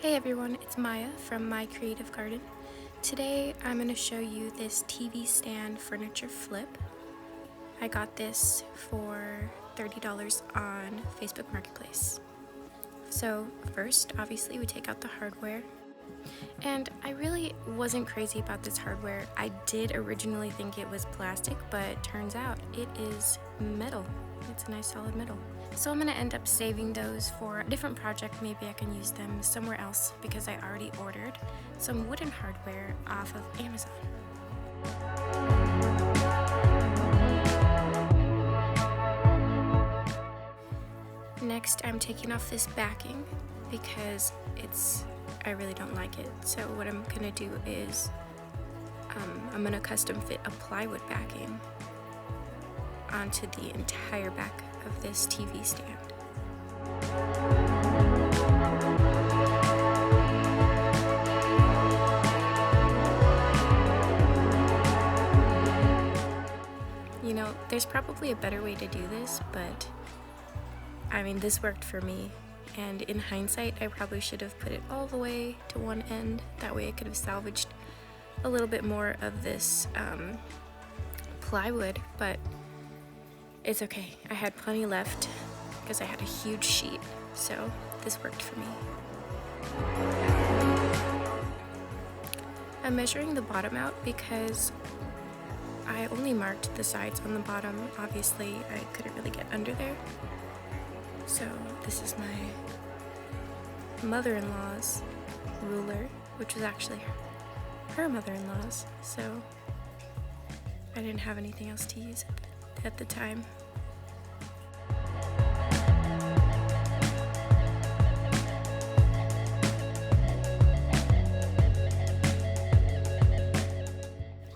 Hey everyone, it's Maya from MaiCreativeGarden. Today I'm going to show you this TV stand furniture flip. I got this for $30 on Facebook Marketplace. So first, obviously, we take out the hardware. And I really wasn't crazy about this hardware. I did originally think it was plastic, but turns out it is metal. It's a nice solid metal. So I'm going to end up saving those for a different project. Maybe I can use them somewhere else because I already ordered some wooden hardware off of Amazon. Next, I'm taking off this backing because I really don't like it. So what I'm going to do is I'm going to custom fit a plywood backing onto the entire back of this TV stand. You know, there's probably a better way to do this, but I mean, this worked for me. And in hindsight, I probably should have put it all the way to one end. That way I could have salvaged a little bit more of this plywood, but it's okay. I had plenty left because I had a huge sheet, so this worked for me. I'm measuring the bottom out because I only marked the sides on the bottom. Obviously, I couldn't really get under there. So this is my mother-in-law's ruler, which was actually her mother-in-law's, so I didn't have anything else to use at the time.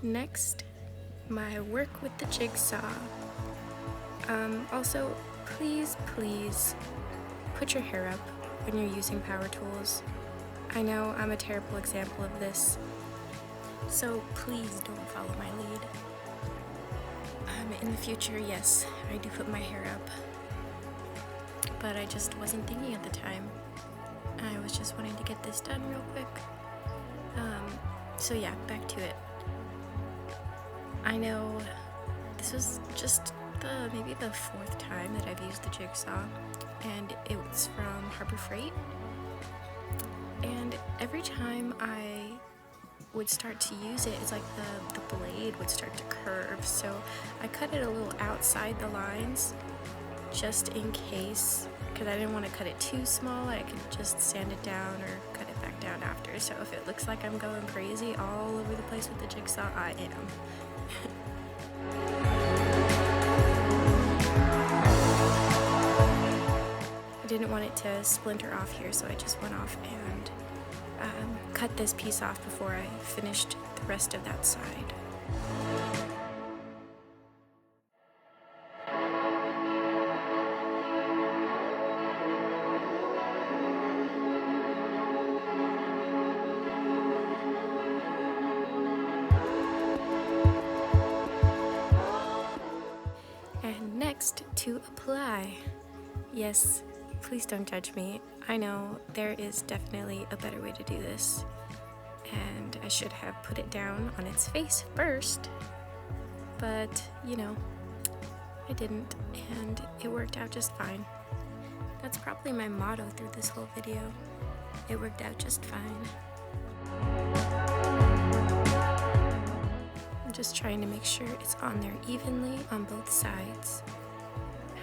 Next, my work with the jigsaw. Also, please put your hair up when you're using power tools. I know I'm a terrible example of this, so please don't follow my lead. In the future, yes, I do put my hair up, but I just wasn't thinking at the time. I was just wanting to get this done real quick. So yeah, back to it. I know this was just maybe the fourth time that I've used the jigsaw, and it was from Harbor Freight. And every time I would start to use it, it's like the blade would start to curve, so I cut it a little outside the lines just in case, because I didn't want to cut it too small. I could just sand it down or cut it back down after, so if it looks like I'm going crazy all over the place with the jigsaw, I am. I didn't want it to splinter off here, so I just went off and cut this piece off before I finished the rest of that side. And next, to apply. Yes, please don't judge me. I know there is definitely a better way to do this, and I should have put it down on its face first, but you know, I didn't, and it worked out just fine. That's probably my motto through this whole video. It worked out just fine. I'm just trying to make sure it's on there evenly on both sides.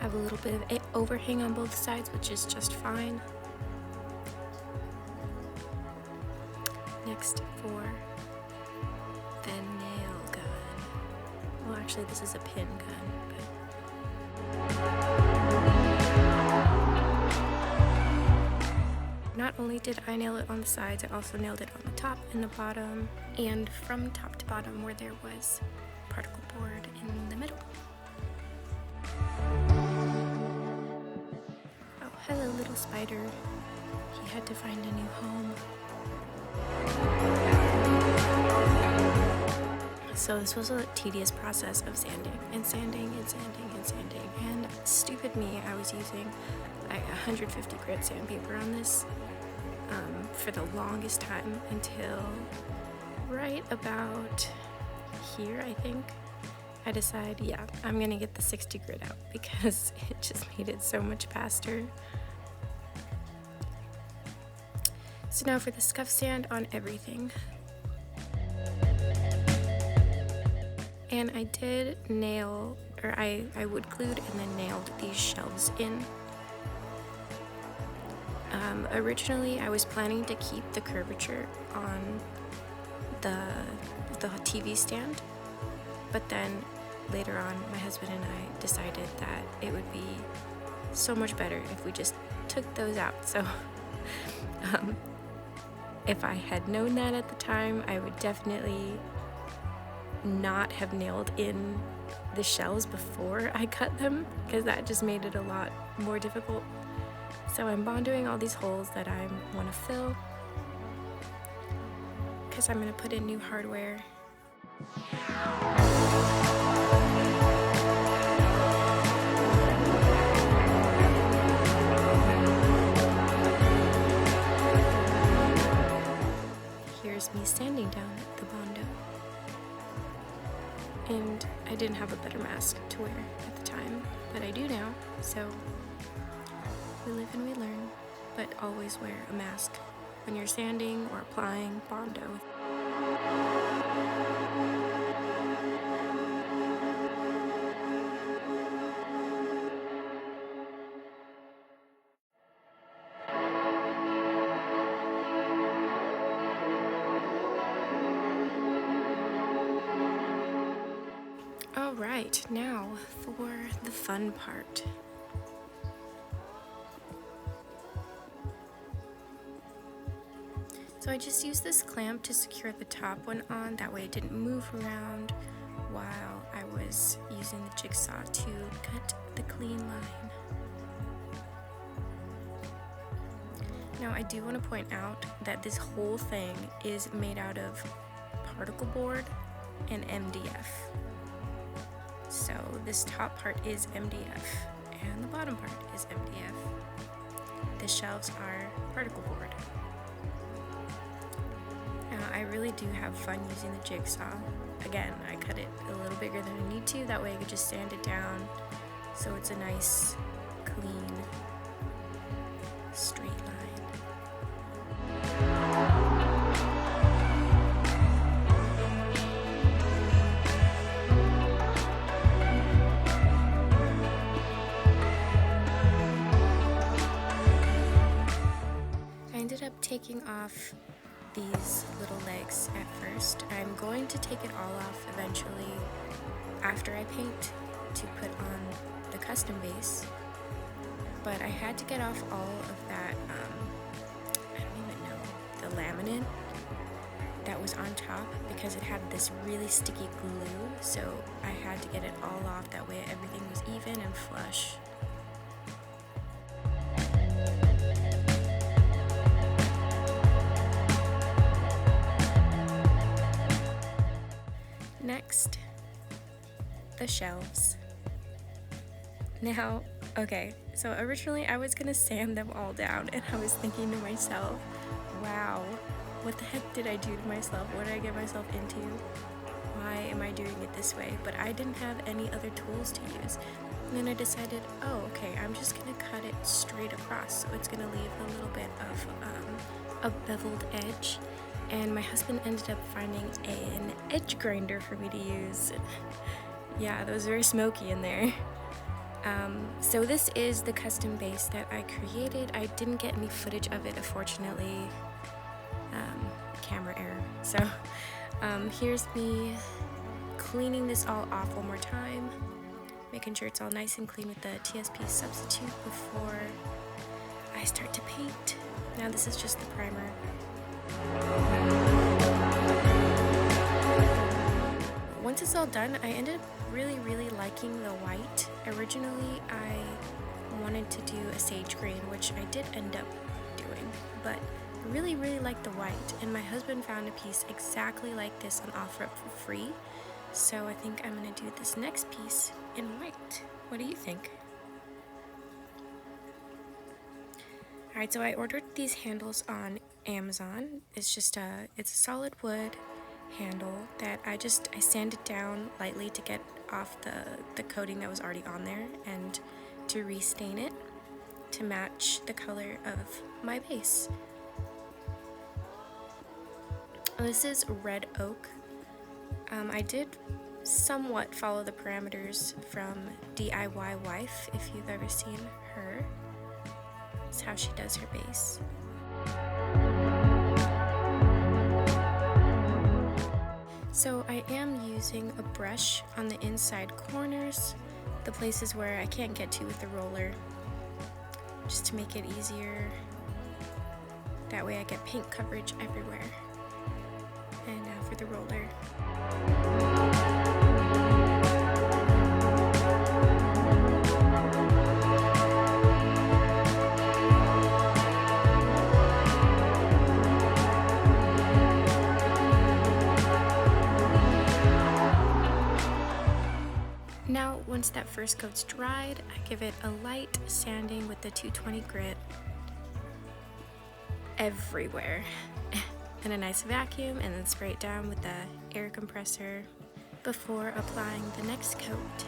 Have a little bit of overhang on both sides, which is just fine. Next for the nail gun. Well, actually this is a pin gun, but not only did I nail it on the sides, I also nailed it on the top and the bottom, and from top to bottom where there was particle board in the middle. Oh, hello little spider. He had to find a new home. So this was a tedious process of sanding and sanding and sanding and sanding, and stupid me, I was using like 150 grit sandpaper on this, for the longest time until right about here, I think. I decided, yeah, I'm gonna get the 60 grit out because it just made it so much faster. So now for the scuff sand on everything. And I did nail, or I wood glued and then nailed these shelves in. Originally I was planning to keep the curvature on the TV stand, but then later on my husband and I decided that it would be so much better if we just took those out. So if I had known that at the time, I would definitely not have nailed in the shelves before I cut them, because that just made it a lot more difficult. So I'm bondoing all these holes that I want to fill because I'm going to put in new hardware. Here's me sanding down the bondo. And I didn't have a better mask to wear at the time, but I do now, so we live and we learn, but always wear a mask when you're sanding or applying bondo. Alright, now for the fun part. So I just used this clamp to secure the top one on, that way it didn't move around while I was using the jigsaw to cut the clean line. Now I do want to point out that this whole thing is made out of particle board and MDF. So this top part is MDF and the bottom part is MDF. The shelves are particle board. I really do have fun using the jigsaw. Again, I cut it a little bigger than I need to, that way I could just sand it down so it's a nice, clean, straight line. I ended up taking off these little legs at first. I'm going to take it all off eventually after I paint to put on the custom base, but I had to get off all of that, I don't even know, the laminate that was on top because it had this really sticky glue, so I had to get it all off, that way everything was even and flush. Next, the shelves. Now, okay, so originally I was gonna sand them all down and I was thinking to myself, wow, what the heck did I do to myself? What did I get myself into? Why am I doing it this way? But I didn't have any other tools to use. And then I decided, oh, okay, I'm just gonna cut it straight across, so it's gonna leave a little bit of a beveled edge. And my husband ended up finding an edge grinder for me to use. Yeah, that was very smoky in there. So this is the custom base that I created. I didn't get any footage of it, unfortunately. Camera error. So here's me cleaning this all off one more time, making sure it's all nice and clean with the TSP substitute before I start to paint. Now this is just the primer. Once it's all done, I ended up really liking the white. Originally, I wanted to do a sage green, which I did end up doing, but I really liked the white, and my husband found a piece exactly like this on OfferUp for free, so I think I'm going to do this next piece in white. What do you think? Alright, so I ordered these handles on Amazon. It's a solid wood handle that I sanded down lightly to get off the coating that was already on there and to restain it to match the color of my base. This is red oak. I did somewhat follow the parameters from DIY Wife, if you've ever seen her. That's how she does her base. So I am using a brush on the inside corners, the places where I can't get to with the roller, just to make it easier. That way I get paint coverage everywhere. And now for the roller. Now, once that first coat's dried, I give it a light sanding with the 220 grit everywhere. And a nice vacuum, and then spray it down with the air compressor before applying the next coat.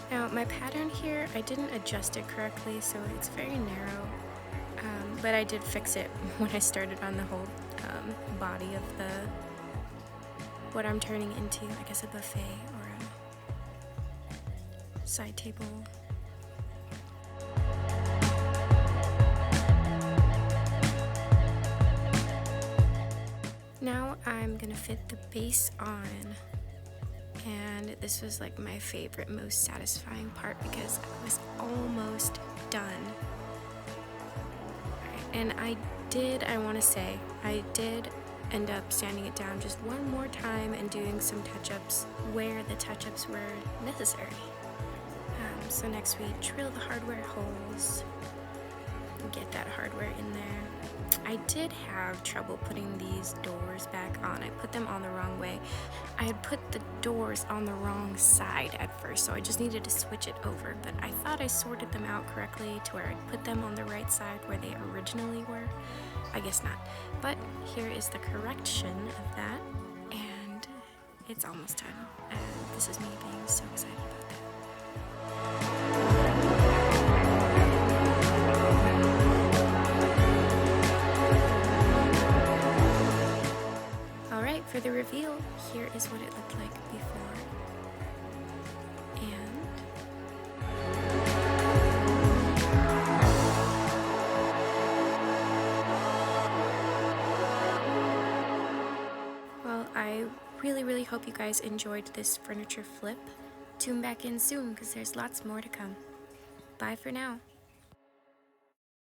Now, my pattern here, I didn't adjust it correctly, so it's very narrow. But I did fix it when I started on the whole body of what I'm turning into, I guess, a buffet or a side table. Now I'm gonna fit the base on, and this was like my favorite, most satisfying part because I was almost done. And I want to say, I did end up sanding it down just one more time and doing some touch-ups where the touch-ups were necessary. So next we drill the hardware holes and get that hardware in there. I did have trouble putting these doors back on. I put them on the wrong way. I had put the doors on the wrong side at first, so I just needed to switch it over, but I thought I sorted them out correctly to where I put them on the right side where they originally were. I guess not. But here is the correction of that, and it's almost done. And this is me being so excited about that. Alright, for the reveal, here is what it looked like before. And well, I really hope you guys enjoyed this furniture flip. Tune back in soon because there's lots more to come. Bye for now.